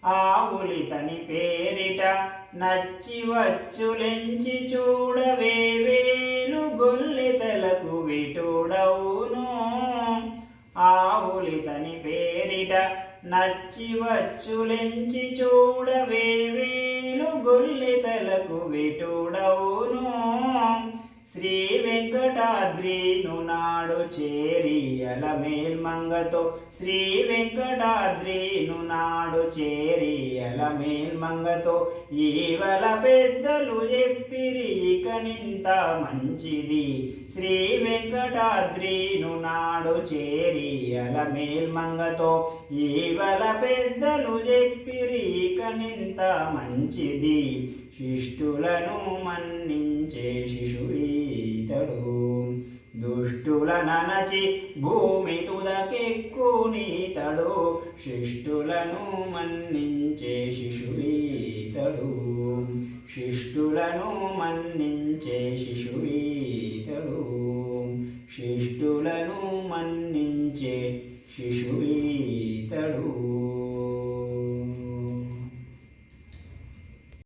ఆవులితని పేరిట నచ్చి వచ్చులెంచి చూడవే వేలు గొల్లెతలకు విటుడవును. ఆవులితని పేరిట నచ్చి వచ్చులెంచి చూడవే వేలు గొల్లెతలకు విటుడవును. శ్రీ వెంకటాద్రిను నాడు చేరి అలమేల్మంగతో శ్రీ వెంకటాద్రిను నాడు చేరి అలమేల్మంగతో ఈవల పెద్దలు చెప్పిరి ఇకనింత మంచిది. శ్రీ వెంకటాద్రిను నాడు చేరి అలమేల్మంగతో ఈవల పెద్దలు చెప్పిరి ఇకనింత మంచిది. శిష్టులను మన్నించే శిశువీతడు, దుష్టుల ననచి భూమి తుదకెక్కునీతడు. శిష్టులను మన్నించే శిశువీతడు, శిష్టులను మన్నించే శిశువీతడు, శిష్టులను మన్నించే శిశువీతడు.